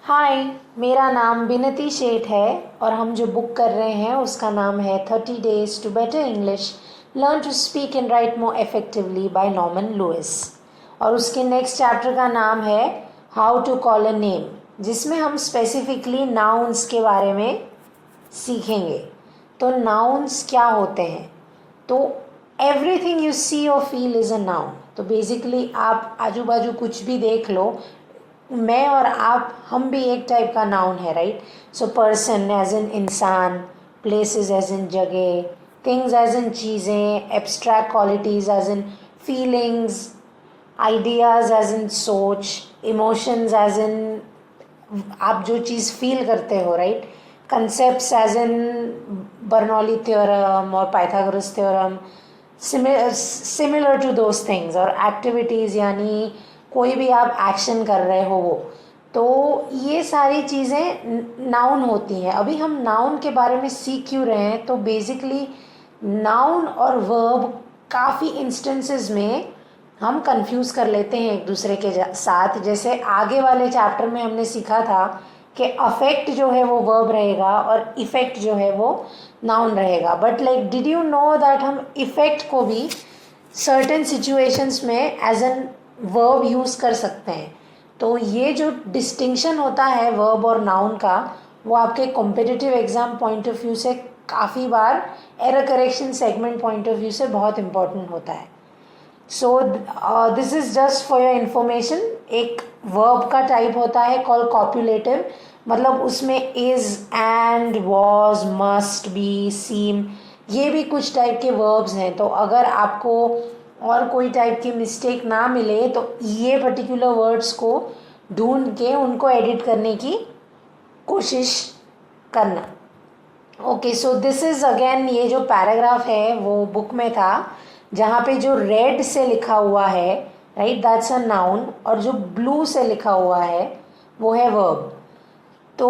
हाय, मेरा नाम बिनती शेठ है और हम जो बुक कर रहे हैं उसका नाम है 30 Days to Better English Learn to Speak and Write More Effectively by Norman Lewis. और उसके नेक्स्ट चैप्टर का नाम है how to call a name, जिसमें हम स्पेसिफिकली नाउन्स के बारे में सीखेंगे। तो नाउन्स क्या होते हैं? तो एवरीथिंग यू सी और फील इज़ अ नाउन। तो बेसिकली आप आजू बाजू कुछ भी देख लो, मैं और आप, हम भी एक टाइप का नाउन है, right? So person as in इंसान, प्लेसेस एज इन जगह, थिंग्स एज इन चीज़ें, abstract qualities as in feelings, ideas as in सोच, इमोशंस एज इन आप जो चीज़ फील करते हो, right? Concepts as in Bernoulli theorem और Pythagoras theorem, similar to those things. और एक्टिविटीज़ यानी कोई भी आप एक्शन कर रहे हो वो, तो ये सारी चीज़ें नाउन होती हैं। अभी हम नाउन के बारे में सीख क्यों रहे हैं? तो बेसिकली नाउन और वर्ब काफ़ी इंस्टेंसेस में हम कंफ्यूज कर लेते हैं एक दूसरे के साथ। जैसे आगे वाले चैप्टर में हमने सीखा था कि अफेक्ट जो है वो वर्ब रहेगा और इफ़ेक्ट जो है वो नाउन रहेगा। But like did you know that हम इफ़ेक्ट को भी सर्टेन सिचुएशंस में एज एन वर्ब यूज़ कर सकते हैं। तो ये जो डिस्टिंक्शन होता है वर्ब और नाउन का, वो आपके competitive exam point of view से काफ़ी बार error correction segment point of view से बहुत इंपॉर्टेंट होता है। So this is just for your information. एक वर्ब का टाइप होता है कॉल कॉपुलेटिव, मतलब उसमें is, and, was, must, be, seem, ये भी कुछ टाइप के वर्ब्स हैं। तो अगर आपको और कोई टाइप की मिस्टेक ना मिले तो ये पर्टिकुलर वर्ड्स को ढूंढ के उनको एडिट करने की कोशिश करना। Okay, so this is again, ये जो पैराग्राफ है वो बुक में था, जहाँ पे जो रेड से लिखा हुआ है, राइट, दैट्स अ नाउन, और जो ब्लू से लिखा हुआ है वो है वर्ब। तो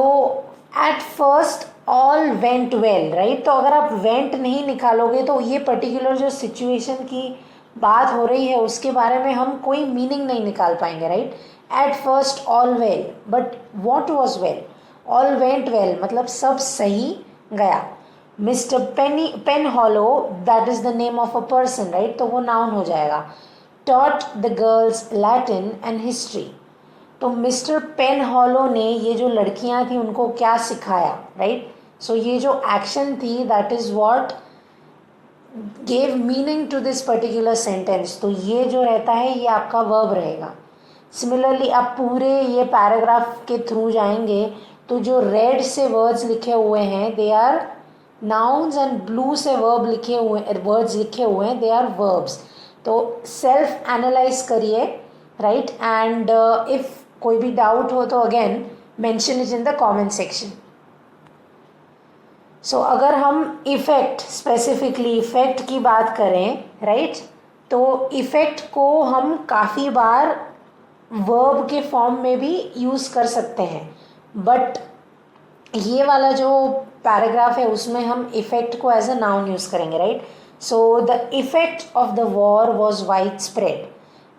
eight first all went well, right? तो अगर आप वेंट नहीं निकालोगे तो ये पर्टिकुलर जो सिचुएशन की बात हो रही है उसके बारे में हम कोई मीनिंग नहीं निकाल पाएंगे, right? At first all well, but what was well? All went well मतलब सब सही गया। Mister Penhallow, that is the name of a person, right? तो वो नाउन हो जाएगा। Taught the girls Latin and history, तो मिस्टर पेन हॉलो ने ये जो लड़कियां थी उनको क्या सिखाया, राइट? सो ये जो एक्शन थी that is what gave meaning to this particular sentence. तो ये जो रहता है ये आपका वर्ब रहेगा। सिमिलरली आप पूरे ये पैराग्राफ के थ्रू जाएंगे तो जो रेड से वर्ड्स लिखे हुए हैं they are nouns and blue से वर्ड्स लिखे हुए हैं दे आर वर्ब्स। तो सेल्फ एनालाइज करिए, राइट? एंड इफ कोई भी डाउट हो तो again mention it in the comment section. So अगर हम इफ़ेक्ट, स्पेसिफिकली इफ़ेक्ट की बात करें, राइट, तो इफ़ेक्ट को हम काफ़ी बार वर्ब के फॉर्म में भी यूज़ कर सकते हैं। बट ये वाला जो पैराग्राफ है उसमें हम इफ़ेक्ट को एज अ नाउन यूज़ करेंगे, right? So the effect of the war was wide spread,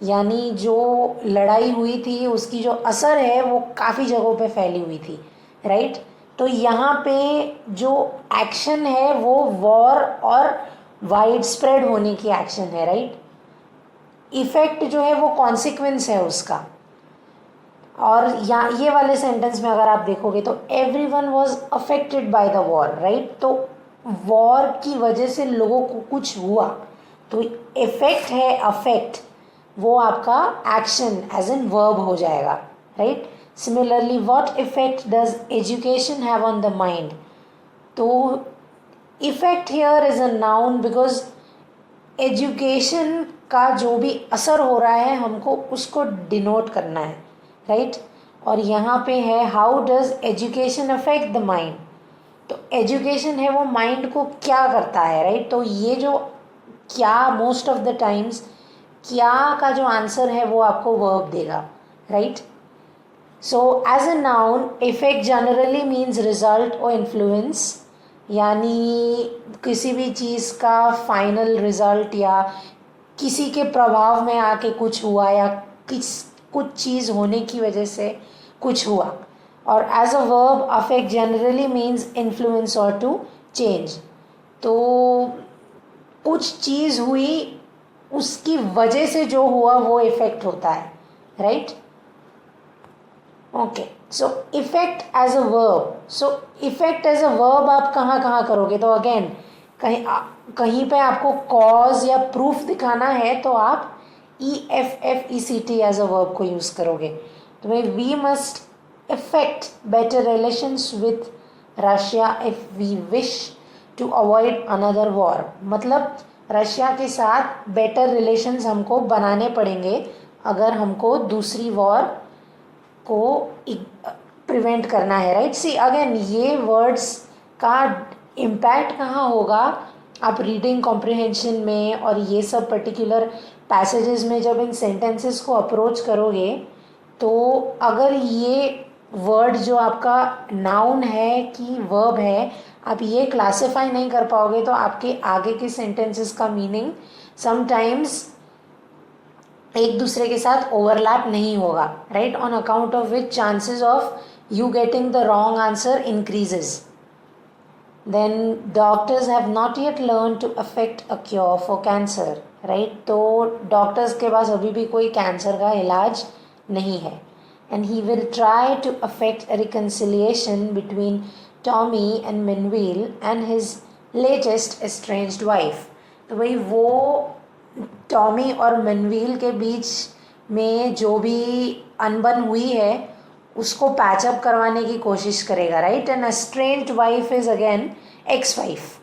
यानी जो लड़ाई हुई थी उसकी जो असर है वो काफ़ी जगहों पे फैली हुई थी, राइट? तो यहाँ पे जो एक्शन है वो वॉर और वाइड स्प्रेड होने की एक्शन है, राइट? इफेक्ट जो है वो कॉन्सिक्वेंस है उसका। और यहाँ ये वाले सेंटेंस में अगर आप देखोगे तो everyone was affected by the war, right? तो वॉर की वजह से लोगों को कुछ हुआ, तो इफेक्ट है अफेक्ट, वो आपका एक्शन एज एन वर्ब हो जाएगा, right? Similarly, what effect does education have on the mind? तो effect here is a noun because education का जो भी असर हो रहा है हमको उसको डिनोट करना है, राइट? और यहाँ पे है how does education affect the mind? तो एजुकेशन है वो माइंड को क्या करता है, राइट? तो ये जो क्या, मोस्ट ऑफ द टाइम्स क्या का जो आंसर है वो आपको वर्ब देगा, right? So as a noun, effect generally means result or influence, यानी किसी भी चीज़ का फाइनल रिजल्ट या किसी के प्रभाव में आके कुछ हुआ या कुछ चीज़ होने की वजह से कुछ हुआ। और as a verb affect generally means influence और टू चेंज। तो कुछ चीज़ हुई, उसकी वजह से जो हुआ वो इफेक्ट होता है, right. Okay, so effect as a verb. So effect as a verb आप कहाँ कहाँ करोगे? तो अगेन कहीं पे आपको कॉज या प्रूफ दिखाना है तो आप EFFECT एज अ वर्ब को यूज करोगे। तो भाई we must affect better relations with Russia if we wish to avoid another war। मतलब रशिया के साथ बेटर रिलेशंस हमको बनाने पड़ेंगे अगर हमको दूसरी वॉर को प्रिवेंट करना है, राइट। सी अगेन ये वर्ड्स का इम्पैक्ट कहाँ होगा? आप रीडिंग कॉम्प्रिहेंशन में और ये सब पर्टिकुलर पैसेजेस में जब इन सेंटेंसेस को अप्रोच करोगे तो अगर ये वर्ड जो आपका नाउन है कि वर्ब है, आप ये क्लासिफाई नहीं कर पाओगे तो आपके आगे के सेंटेंसेस का मीनिंग समटाइम्स एक दूसरे के साथ ओवरलैप नहीं होगा, right. On account of which chances of you getting the wrong answer increases. then doctors have not yet learned to affect a cure for cancer, right। तो डॉक्टर्स के पास अभी भी कोई कैंसर का इलाज नहीं है। and he will try to affect a reconciliation between Tommy and Menville and his latest estranged wife। तो भाई वो टॉमी और मनवील के बीच में जो भी अनबन हुई है उसको पैचअप करवाने की कोशिश करेगा, right. And estranged wife is again ex wife.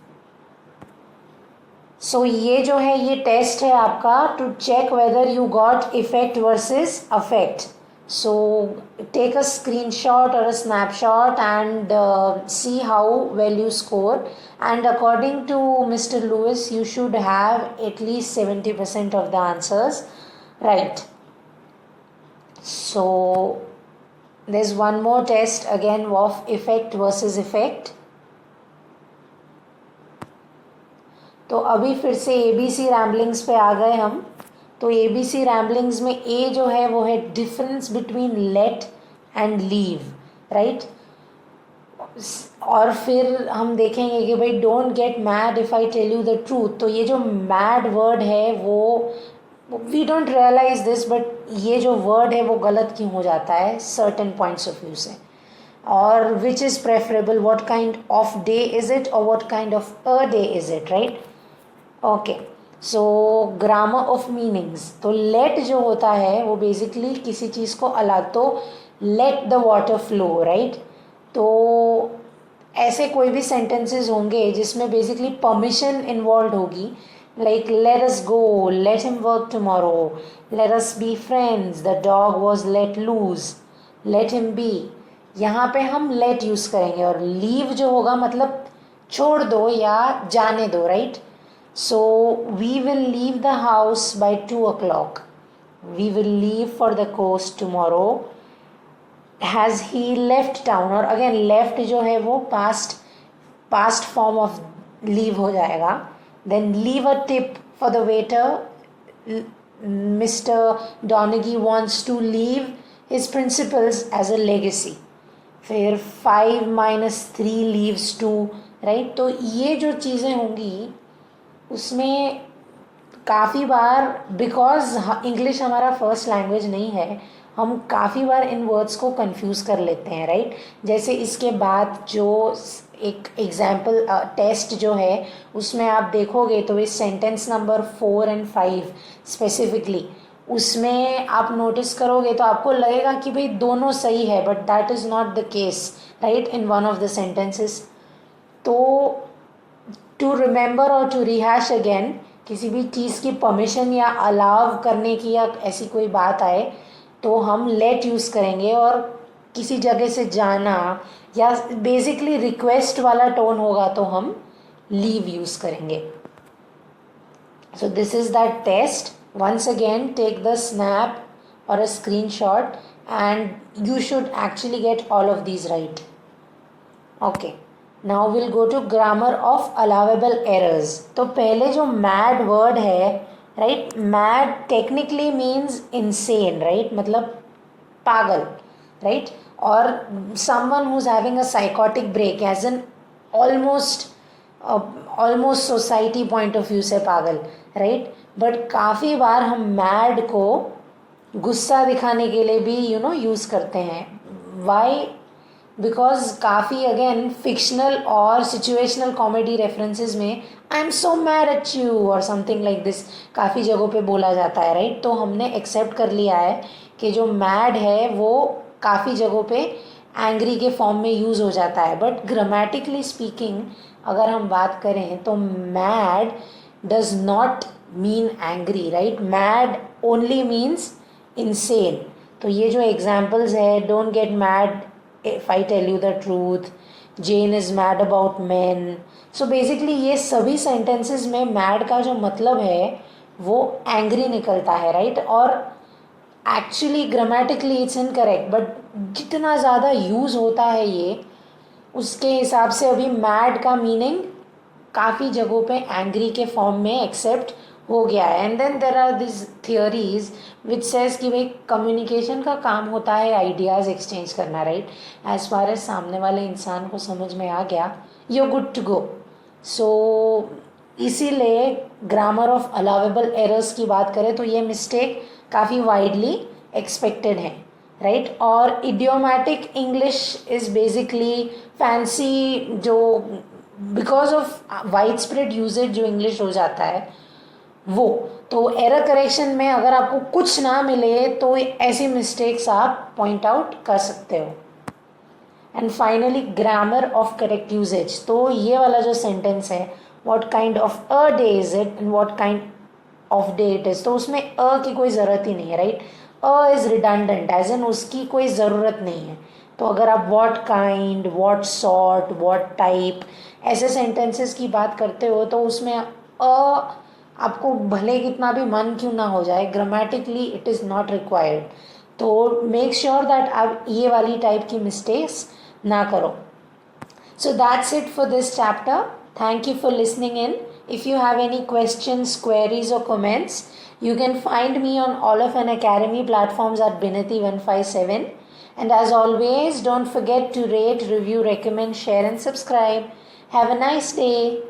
So ये जो है ये टेस्ट है आपका to check whether you got effect versus affect. So take a screenshot और a snapshot and see how well you score, and according to Mr. Lewis you should have at least 70% of the answers right। So there's one more test again of effect versus effect। तो अभी फिर से ABC रैम्बलिंग्स पे आ गए हम। तो ABC रैम्बलिंग्स में ए जो है वो है difference between let and leave, right. और फिर हम देखेंगे कि भाई don't get mad if I tell you the truth. तो ये जो मैड वर्ड है वो we don't realise this, but ये जो वर्ड है वो गलत क्यों हो जाता है सर्टेन पॉइंट्स ऑफ व्यू से। और which is preferable, what kind of day is it और what kind of a day is it, right. Okay, so grammar of meanings. तो लेट जो होता है वो बेसिकली किसी चीज़ को अलग, तो let the water flow, right. तो ऐसे कोई भी सेंटेंसेस होंगे जिसमें बेसिकली परमिशन इन्वॉल्व होगी, like let us go, let him work tomorrow, let us be friends, the dog was let loose, let him be. यहाँ पे हम लेट यूज़ करेंगे। और लीव जो होगा मतलब छोड़ दो या जाने दो, right. So we will leave the house by 2 o'clock. We will leave for the coast tomorrow. Has he left town? और again left जो है वो past form of leave हो जाएगा। Then leave a tip for the waiter. Mr. Donaghy wants to leave his principles as a legacy। फिर 5 minus 3 leaves 2, right। तो ये जो चीज़ें होंगी उसमें काफ़ी बार, बिकॉज इंग्लिश हमारा फर्स्ट लैंग्वेज नहीं है, हम काफ़ी बार इन वर्ड्स को कंफ्यूज कर लेते हैं, राइट। जैसे इसके बाद जो एक एग्जाम्पल टेस्ट जो है उसमें आप देखोगे तो इस सेंटेंस नंबर 4 और 5 स्पेसिफिकली उसमें आप नोटिस करोगे तो आपको लगेगा कि भाई दोनों सही है, but that is not the case, right, in one of the sentences. तो टू रिमेंबर और टू रिहैश अगेन, किसी भी चीज़ की परमिशन या अलाव करने की या ऐसी कोई बात आए तो हम लेट यूज़ करेंगे, और किसी जगह से जाना या बेसिकली रिक्वेस्ट वाला टोन होगा तो हम लीव यूज़ करेंगे। So this is that test. Once again take the snap और a screenshot and you should actually get all of these right. Okay, now will go to grammar of allowable errors. तो पहले जो mad word है, right, mad technically means insane, right, मतलब पागल, right. or someone who's having a psychotic break, as in almost almost society point of view से पागल, right. But काफ़ी बार हम मैड को गुस्सा दिखाने के लिए भी यूज़ करते हैं. वाई? बिकॉज काफ़ी अगेन फिक्शनल और सिचुएशनल कॉमेडी रेफरेंसेस में I am so mad at you और समथिंग लाइक दिस काफ़ी जगहों पे बोला जाता है, राइट. तो हमने एक्सेप्ट कर लिया है कि जो मैड है वो काफ़ी जगहों पे एंग्री के फॉर्म में यूज़ हो जाता है. बट ग्रामेटिकली स्पीकिंग अगर हम बात करें तो mad does not mean angry, right. Mad only means insane. तो ये जो एग्जाम्पल्स है, don't get mad if I tell you the truth, Jane is mad about man. So basically ये सभी सेंटेंसेस में मैड का जो मतलब है वो एंग्री निकलता है, राइट. और actually grammatically it's incorrect, but जितना ज़्यादा यूज़ होता है ये उसके हिसाब से अभी मैड का मीनिंग काफ़ी जगहों पे एंग्री के फॉर्म में एक्सेप्ट हो गया है. And then there are this theories which says कि भाई कम्युनिकेशन का काम होता है आइडियाज़ एक्सचेंज करना, राइट. एज फार एज सामने वाले इंसान को समझ में आ गया, you good to go. So इसीलिए ग्रामर ऑफ अलाउेबल एरर्स की बात करें तो ये मिस्टेक काफ़ी वाइडली एक्सपेक्टेड है, राइट. और idiomatic English is basically fancy, जो because of wide spread usage जो इंग्लिश हो जाता है वो. तो एरर करेक्शन में अगर आपको कुछ ना मिले तो ऐसी मिस्टेक्स आप पॉइंट आउट कर सकते हो. And finally grammar of correct usage. तो ये वाला जो सेंटेंस है, what kind of a day is it and what kind of day it is, तो उसमें अ की कोई ज़रूरत ही नहीं है, right. A is redundant, as in उसकी कोई ज़रूरत नहीं है. तो अगर आप what kind, what sort, what type ऐसे सेंटेंसेस की बात करते हो तो उसमें अ आपको भले कितना भी मन क्यों ना हो जाए, grammatically it is not required. तो मेक श्योर दैट आप ये वाली टाइप की मिस्टेक्स ना करो. So that's it for this chapter. Thank you for listening in. If you have any questions, queries or comments, you can find me on all of an academy platforms at Binati157. And as always, don't forget to rate, review, recommend, share and subscribe. Have a nice day.